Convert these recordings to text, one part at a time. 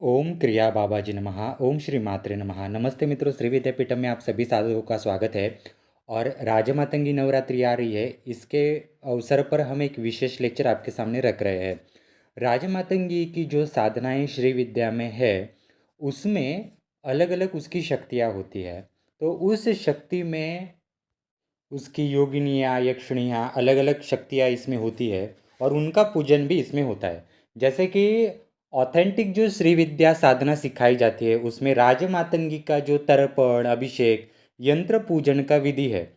ओम क्रिया बाबाजी नमः। ओम श्री मात्रे नमः। नमस्ते मित्रों, श्री विद्यापीठम में आप सभी साधकों का स्वागत है। और राजमातंगी नवरात्रि आ रही है, इसके अवसर पर हम एक विशेष लेक्चर आपके सामने रख रहे हैं। राजमातंगी की जो साधनाएं श्री विद्या में है, उसमें अलग अलग उसकी शक्तियाँ होती है। तो उस शक्ति में उसकी योगिनियाँ यक्षिणियाँ अलग अलग शक्तियाँ इसमें होती है, और उनका पूजन भी इसमें होता है। जैसे कि ऑथेंटिक जो श्री विद्या साधना सिखाई जाती है, उसमें राजमातंगी का जो तर्पण अभिषेक यंत्र पूजन का विधि है,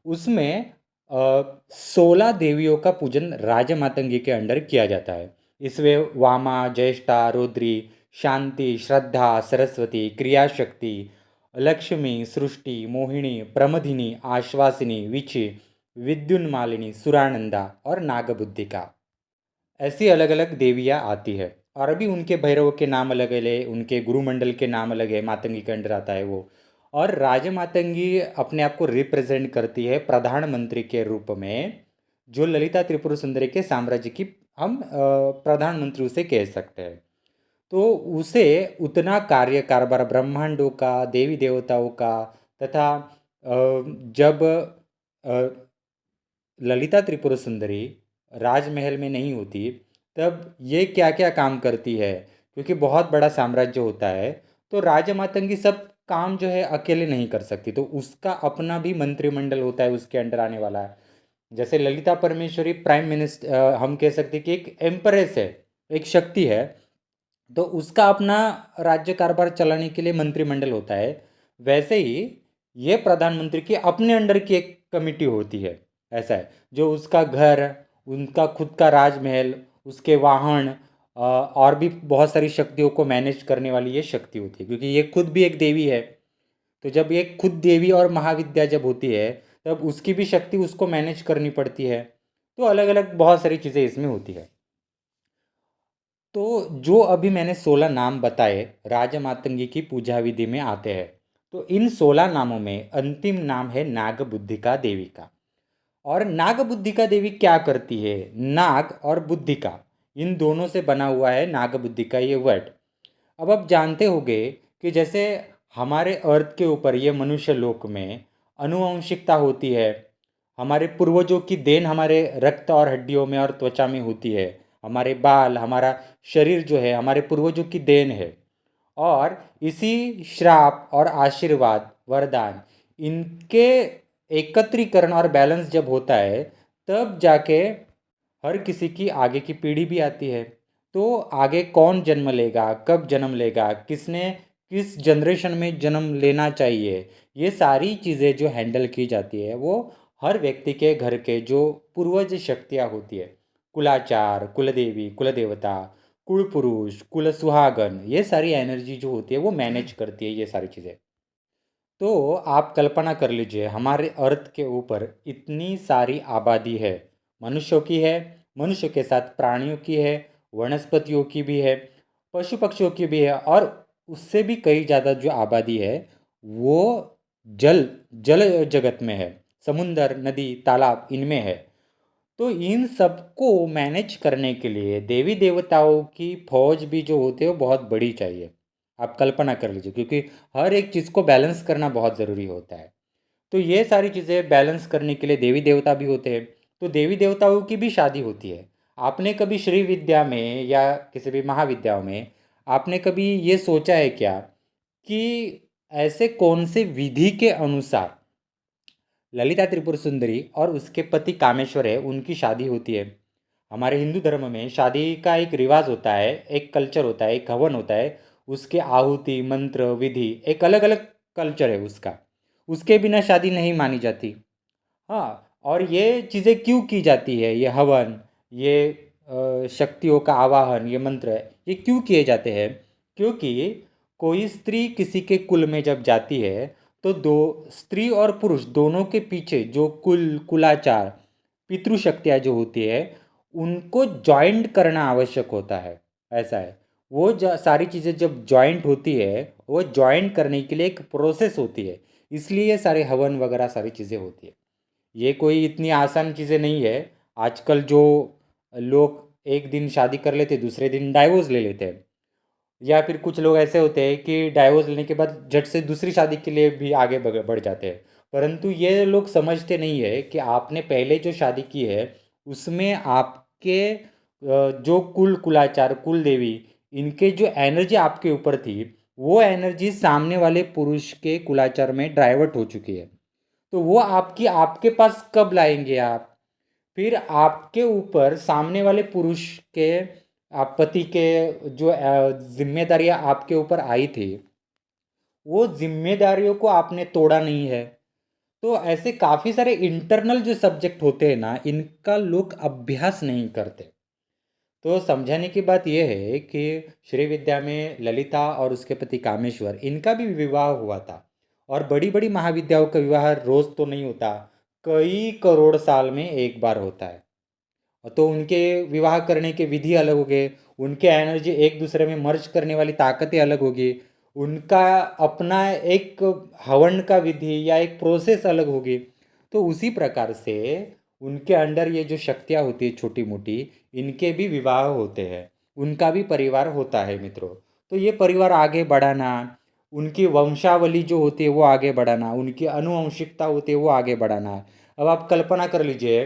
उसमें 16 देवियों का पूजन राजमातंगी के अंडर किया जाता है। इसमें वामा, ज्येष्ठा, रुद्री, शांति, श्रद्धा, सरस्वती, क्रियाशक्ति, लक्ष्मी, सृष्टि, मोहिनी, प्रमथिनी, आश्वासिनी, विचि, विद्युन्मालिनी, सुरानंदा और नागबुद्धिका, ऐसी अलग अलग देवियाँ आती है। और अभी उनके भैरव के नाम अलग है, उनके गुरुमंडल के नाम अलग है, मातंगी के अंडर आता है वो। और राजमातंगी अपने आप को रिप्रेजेंट करती है प्रधानमंत्री के रूप में, जो ललिता त्रिपुर सुंदरी के साम्राज्य की हम प्रधानमंत्री उसे कह सकते हैं। तो उसे उतना कार्य कारभार ब्रह्मांडों का, देवी देवताओं का, तथा जब ललिता त्रिपुर सुंदरी राजमहल में नहीं होती, तब ये क्या क्या काम करती है, क्योंकि बहुत बड़ा साम्राज्य होता है। तो राजमातंगी सब काम जो है अकेले नहीं कर सकती, तो उसका अपना भी मंत्रिमंडल होता है उसके अंडर आने वाला। जैसे ललिता परमेश्वरी प्राइम मिनिस्टर, हम कह सकते हैं कि एक एम्प्रेस है, एक शक्ति है। तो उसका अपना राज्य कारभार चलाने के लिए मंत्रिमंडल होता है। वैसे ही ये प्रधानमंत्री की अपने अंडर की एक कमिटी होती है। ऐसा है, जो उसका घर, उनका खुद का राजमहल, उसके वाहन, और भी बहुत सारी शक्तियों को मैनेज करने वाली ये शक्ति होती है, क्योंकि ये खुद भी एक देवी है। तो जब ये खुद देवी और महाविद्या जब होती है, तब उसकी भी शक्ति उसको मैनेज करनी पड़ती है। तो अलग अलग बहुत सारी चीज़ें इसमें होती है। तो जो अभी मैंने 16 नाम बताए राजमातंगी की पूजा विधि में आते हैं, तो इन 16 नामों में अंतिम नाम है नागबुद्धिका देवी का। और नागबुद्धिका देवी क्या करती है? नाग और बुद्धिका, इन दोनों से बना हुआ है नागबुद्धिका ये वर्ड। अब आप जानते होंगे कि जैसे हमारे अर्थ के ऊपर ये मनुष्य लोक में अनुवंशिकता होती है। हमारे पूर्वजों की देन हमारे रक्त और हड्डियों में और त्वचा में होती है। हमारे बाल, हमारा शरीर जो है हमारे पूर्वजों की देन है। और इसी श्राप और आशीर्वाद, वरदान, इनके एकत्रीकरण और बैलेंस जब होता है, तब जाके हर किसी की आगे की पीढ़ी भी आती है। तो आगे कौन जन्म लेगा, कब जन्म लेगा, किसने किस जनरेशन में जन्म लेना चाहिए, ये सारी चीज़ें जो हैंडल की जाती है, वो हर व्यक्ति के घर के जो पूर्वज शक्तियाँ होती है, कुलाचार, कुलदेवी, कुलदेवता, कुल पुरुष, कुल सुहागन, ये सारी एनर्जी जो होती है वो मैनेज करती है ये सारी चीज़ें। तो आप कल्पना कर लीजिए, हमारे अर्थ के ऊपर इतनी सारी आबादी है। मनुष्यों की है, मनुष्य के साथ प्राणियों की है, वनस्पतियों की भी है, पशु पक्षियों की भी है, और उससे भी कई ज़्यादा जो आबादी है वो जल जल जगत में है। समुंदर, नदी, तालाब, इनमें है। तो इन सबको मैनेज करने के लिए देवी देवताओं की फौज भी जो होती है वो बहुत बड़ी चाहिए। आप कल्पना कर लीजिए, क्योंकि हर एक चीज़ को बैलेंस करना बहुत ज़रूरी होता है। तो ये सारी चीज़ें बैलेंस करने के लिए देवी देवता भी होते हैं। तो देवी देवताओं की भी शादी होती है। आपने कभी श्री विद्या में या किसी भी महाविद्याओं में आपने कभी ये सोचा है क्या कि ऐसे कौन से विधि के अनुसार ललिता त्रिपुर सुंदरी और उसके पति कामेश्वर है उनकी शादी होती है? हमारे हिंदू धर्म में शादी का एक रिवाज होता है, एक कल्चर होता है, एक हवन होता है। उसके आहुति, मंत्र, विधि, एक अलग अलग कल्चर है उसका। उसके बिना शादी नहीं मानी जाती। हाँ। और ये चीज़ें क्यों की जाती है, ये हवन, ये शक्तियों का आवाहन, ये मंत्र, ये क्यों किए जाते हैं? क्योंकि कोई स्त्री किसी के कुल में जब जाती है, तो दो स्त्री और पुरुष दोनों के पीछे जो कुलाचार, पितृशक्तियाँ जो होती है, उनको जॉइंट करना आवश्यक होता है। ऐसा है। वो सारी चीज़ें जब जॉइंट होती है, वो जॉइंट करने के लिए एक प्रोसेस होती है। इसलिए ये सारे हवन वगैरह सारी चीज़ें होती है। ये कोई इतनी आसान चीज़ें नहीं है। आजकल जो लोग एक दिन शादी कर लेते, दूसरे दिन डाइवोर्स ले लेते हैं। या फिर कुछ लोग ऐसे होते हैं कि डाइवोर्स लेने के बाद झट से दूसरी शादी के लिए भी आगे बढ़ जाते हैं। परंतु ये लोग समझते नहीं है कि आपने पहले जो शादी की है उसमें आपके जो कुलाचार कुल देवी इनके जो एनर्जी आपके ऊपर थी, वो एनर्जी सामने वाले पुरुष के कुलाचार में डाइवर्ट हो चुकी है। तो वो आपकी आपके पास कब लाएंगे आप? फिर आपके ऊपर सामने वाले पुरुष के, आप पति के जो जिम्मेदारियां आपके ऊपर आई थी, वो जिम्मेदारियों को आपने तोड़ा नहीं है। तो ऐसे काफ़ी सारे इंटरनल जो सब्जेक्ट होते हैं ना, इनका लोग अभ्यास नहीं करते। तो समझाने की बात यह है कि श्री विद्या में ललिता और उसके पति कामेश्वर इनका भी विवाह हुआ था। और बड़ी बड़ी महाविद्याओं का विवाह रोज तो नहीं होता, कई करोड़ साल में एक बार होता है। तो उनके विवाह करने के विधि अलग हो गए, उनके एनर्जी एक दूसरे में मर्ज करने वाली ताकतें अलग होगी, उनका अपना एक हवन का विधि या एक प्रोसेस अलग होगी। तो उसी प्रकार से उनके अंडर ये जो शक्तियाँ होती है छोटी मोटी, इनके भी विवाह होते हैं, उनका भी परिवार होता है मित्रों। तो ये परिवार आगे बढ़ाना, उनकी वंशावली जो होती है वो आगे बढ़ाना, उनकी अनुवंशिकता होती है वो आगे बढ़ाना। अब आप कल्पना कर लीजिए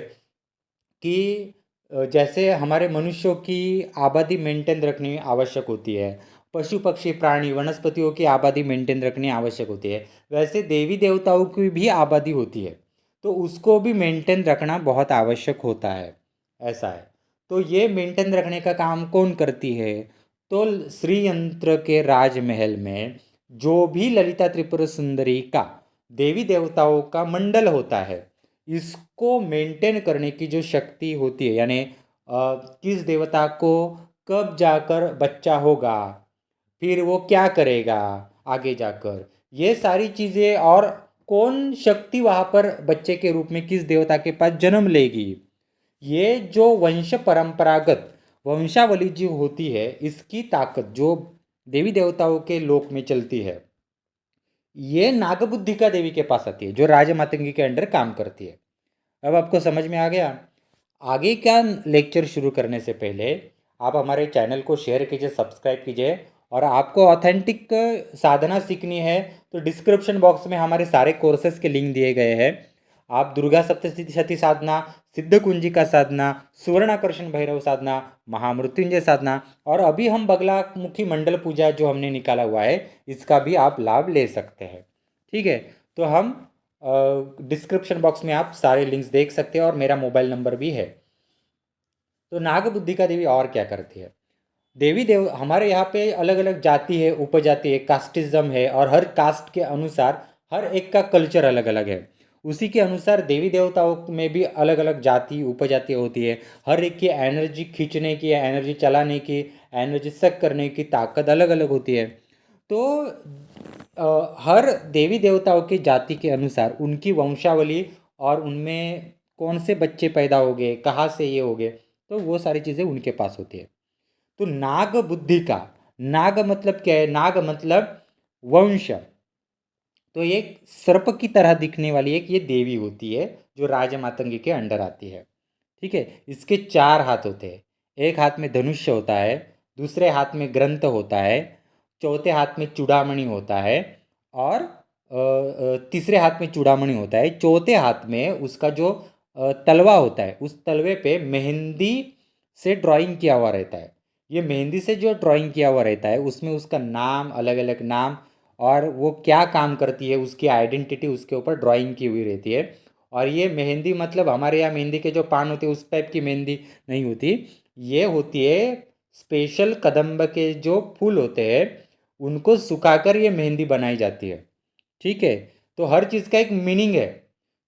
कि जैसे हमारे मनुष्यों की आबादी मेंटेन रखनी आवश्यक होती है, पशु पक्षी प्राणी वनस्पतियों की आबादी मेंटेन रखनी आवश्यक होती है, वैसे देवी देवताओं की भी आबादी होती है। तो उसको भी मेंटेन रखना बहुत आवश्यक होता है, ऐसा है। तो ये मेंटेन रखने का काम कौन करती है? तो श्री यंत्र के राजमहल में जो भी ललिता त्रिपुर सुंदरी का देवी देवताओं का मंडल होता है, इसको मेंटेन करने की जो शक्ति होती है, यानी किस देवता को कब जाकर बच्चा होगा, फिर वो क्या करेगा आगे जाकर, ये सारी चीज़ें, और कौन शक्ति वहाँ पर बच्चे के रूप में किस देवता के पास जन्म लेगी, ये जो वंश परंपरागत वंशावली जो होती है, इसकी ताकत जो देवी देवताओं के लोक में चलती है, ये नागबुद्धिका देवी के पास आती है जो राजमातंगी के अंडर काम करती है। अब आपको समझ में आ गया? आगे क्या लेक्चर शुरू करने से पहले आप हमारे चैनल को शेयर कीजिए, सब्सक्राइब कीजिए। और आपको ऑथेंटिक साधना सीखनी है तो डिस्क्रिप्शन बॉक्स में हमारे सारे कोर्सेज के लिंक दिए गए हैं। आप दुर्गा सप्तशती साधना, सिद्ध कुंजिका साधना, सुवर्णाकर्षण भैरव साधना, महामृत्युंजय साधना, और अभी हम बगलामुखी मंडल पूजा जो हमने निकाला हुआ है, इसका भी आप लाभ ले सकते हैं। ठीक है? तो हम डिस्क्रिप्शन बॉक्स में आप सारे लिंक्स देख सकते हैं और मेरा मोबाइल नंबर भी है। तो नागबुद्धिका देवी और क्या करती है? देवी देव हमारे यहाँ पे अलग अलग जाति है, उपजाति है, कास्टिज्म है, और हर कास्ट के अनुसार हर एक का कल्चर अलग अलग है। उसी के अनुसार देवी देवताओं में भी अलग अलग जाति उपजाति होती है। हर एक की एनर्जी खींचने की, एनर्जी चलाने की, एनर्जी सक करने की ताकत अलग अलग होती है। तो हर देवी देवताओं की जाति के अनुसार उनकी वंशावली और उनमें कौन से बच्चे पैदा हो गए, कहाँ से ये हो गए, तो वो सारी चीज़ें उनके पास होती है। तो नाग बुद्धि का, नाग मतलब क्या है? नाग मतलब वंश। तो ये सर्प की तरह दिखने वाली एक ये देवी होती है जो राजमातंगी के अंडर आती है। ठीक है? इसके चार हाथ होते हैं। एक हाथ में धनुष्य होता है, दूसरे हाथ में ग्रंथ होता है, चौथे हाथ में चूड़ामणि होता है, और तीसरे हाथ में चूड़ामणि होता है। चौथे हाथ में उसका जो तलवा होता है, उस तलवे पे मेहंदी से ड्राइंग किया हुआ रहता है। ये मेहंदी से जो ड्राइंग किया हुआ रहता है उसमें उसका नाम, अलग अलग नाम, और वो क्या काम करती है उसकी आइडेंटिटी उसके ऊपर ड्राइंग की हुई रहती है। और ये मेहंदी मतलब हमारे यहाँ मेहंदी के जो पान होते हैं उस टाइप की मेहंदी नहीं होती। ये होती है स्पेशल कदम्ब के जो फूल होते हैं, उनको सुखाकर ये मेहंदी बनाई जाती है। ठीक है? तो हर चीज़ का एक मीनिंग है।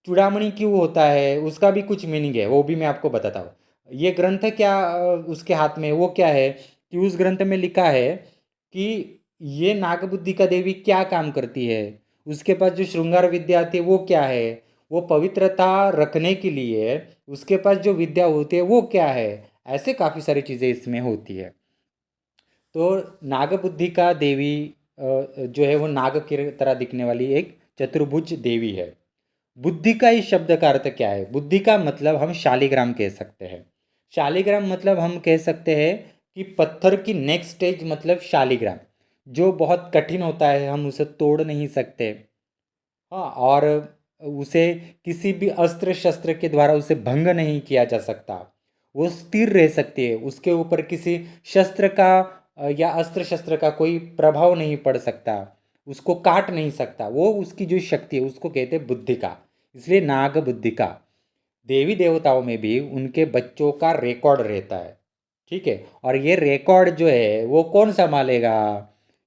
चूड़ामणि क्यों होता है उसका भी कुछ मीनिंग है, वो भी मैं आपको बताता हूँ। ये ग्रंथ क्या उसके हाथ में वो क्या है कि उस ग्रंथ में लिखा है कि ये नागबुद्धि का देवी क्या काम करती है, उसके पास जो श्रृंगार विद्या आती है वो क्या है, वो पवित्रता रखने के लिए उसके पास जो विद्या होती है वो क्या है। ऐसे काफ़ी सारी चीज़ें इसमें होती है। तो नागबुद्धि का देवी जो है वो नाग की तरह दिखने वाली एक चतुर्भुज देवी है। बुद्धि का इस शब्द का अर्थ क्या है? बुद्धि का मतलब हम शालिग्राम कह सकते हैं। शालिग्राम मतलब हम कह सकते हैं कि पत्थर की नेक्स्ट स्टेज मतलब शालिग्राम, जो बहुत कठिन होता है, हम उसे तोड़ नहीं सकते। हाँ, और उसे किसी भी अस्त्र शस्त्र के द्वारा उसे भंग नहीं किया जा सकता। वो स्थिर रह सकती है, उसके ऊपर किसी शस्त्र का या अस्त्र शस्त्र का कोई प्रभाव नहीं पड़ सकता, उसको काट नहीं सकता। वो उसकी जो शक्ति है उसको कहते हैं बुद्धिका, इसलिए नाग बुद्धिका। देवी देवताओं में भी उनके बच्चों का रिकॉर्ड रहता है, ठीक है। और ये रिकॉर्ड जो है वो कौन संभालेगा,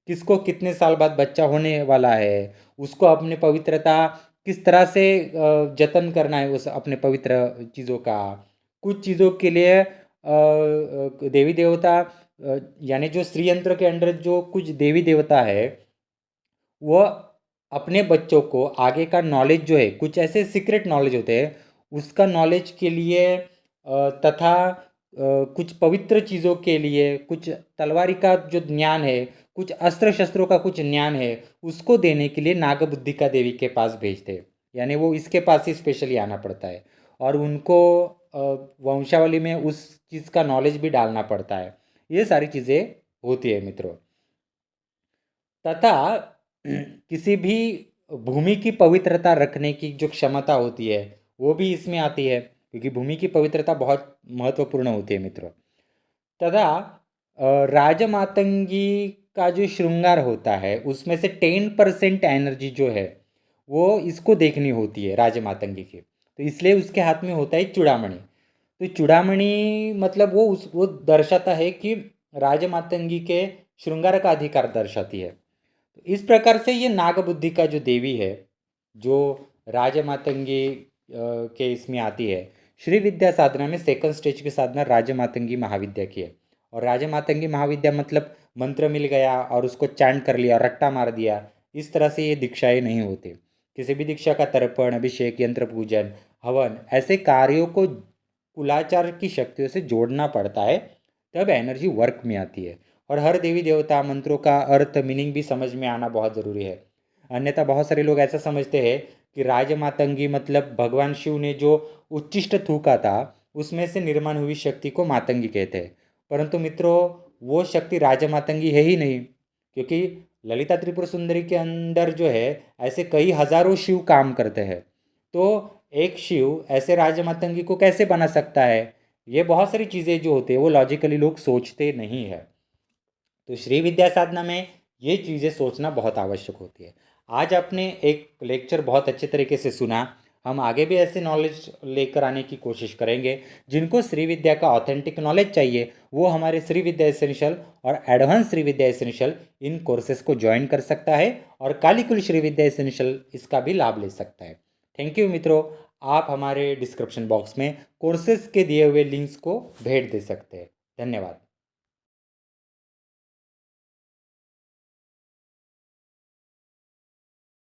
किसको कितने साल बाद बच्चा होने वाला है, उसको अपने पवित्रता किस तरह से जतन करना है उस अपने पवित्र चीज़ों का। कुछ चीज़ों के लिए देवी देवता यानी जो श्री यंत्र के अंडर जो कुछ देवी देवता है, वह अपने बच्चों को आगे का नॉलेज जो है, कुछ ऐसे सीक्रेट नॉलेज होते हैं उसका नॉलेज के लिए तथा कुछ पवित्र चीज़ों के लिए, कुछ तलवारी का जो ज्ञान है, कुछ अस्त्र शस्त्रों का कुछ ज्ञान है, उसको देने के लिए नागबुद्धिका देवी के पास भेजते हैं। यानी वो इसके पास ही स्पेशली आना पड़ता है और उनको वंशावली में उस चीज़ का नॉलेज भी डालना पड़ता है। ये सारी चीज़ें होती है मित्रों। तथा किसी भी भूमि की पवित्रता रखने की जो क्षमता होती है वो भी इसमें आती है, क्योंकि भूमि की पवित्रता बहुत महत्वपूर्ण होती है मित्रों। तथा राजमातंगी का जो श्रृंगार होता है उसमें से 10% एनर्जी जो है वो इसको देखनी होती है राजमातंगी की, तो इसलिए उसके हाथ में होता है चूड़ामणि। तो चूड़ामणि मतलब वो दर्शाता है कि राजमातंगी के श्रृंगार का अधिकार दर्शाती है। तो इस प्रकार से ये नागबुद्धि का जो देवी है, जो राजमातंगी के इसमें आती है। श्री विद्या साधना में सेकंड स्टेज की साधना राजमातंगी महाविद्या की है। और राजमातंगी महाविद्या मतलब मंत्र मिल गया और उसको चैंट कर लिया और रट्टा मार दिया, इस तरह से ये दीक्षाएं नहीं होती। किसी भी दीक्षा का तर्पण, अभिषेक, यंत्र पूजन, हवन ऐसे कार्यों को कुलाचार की शक्तियों से जोड़ना पड़ता है, तब एनर्जी वर्क में आती है। और हर देवी देवता मंत्रों का अर्थ मीनिंग भी समझ में आना बहुत ज़रूरी है। अन्यथा बहुत सारे लोग ऐसा समझते हैं कि राजमातंगी मतलब भगवान शिव ने जो उच्चिष्ट थूका था उसमें से निर्माण हुई शक्ति को मातंगी कहते हैं। परंतु मित्रों, वो शक्ति राजमातंगी है ही नहीं, क्योंकि ललिता त्रिपुर सुंदरी के अंदर जो है ऐसे कई हजारों शिव काम करते हैं। तो एक शिव ऐसे राजमातंगी को कैसे बना सकता है, ये बहुत सारी चीज़ें जो होती है वो लॉजिकली लोग सोचते नहीं है। तो श्री विद्या साधना में ये चीज़ें सोचना बहुत आवश्यक होती है। आज आपने एक लेक्चर बहुत अच्छे तरीके से सुना। हम आगे भी ऐसे नॉलेज लेकर आने की कोशिश करेंगे। जिनको श्री विद्या का ऑथेंटिक नॉलेज चाहिए वो हमारे श्री विद्या एसेंशियल और एडवांस श्री विद्या एसेंशियल इन कोर्सेज को ज्वाइन कर सकता है और कालीकुल श्री विद्या एसेंशियल इसका भी लाभ ले सकता है। थैंक यू मित्रों। आप हमारे डिस्क्रिप्शन बॉक्स में कोर्सेज के दिए हुए लिंक्स को भेज दे सकते हैं। धन्यवाद।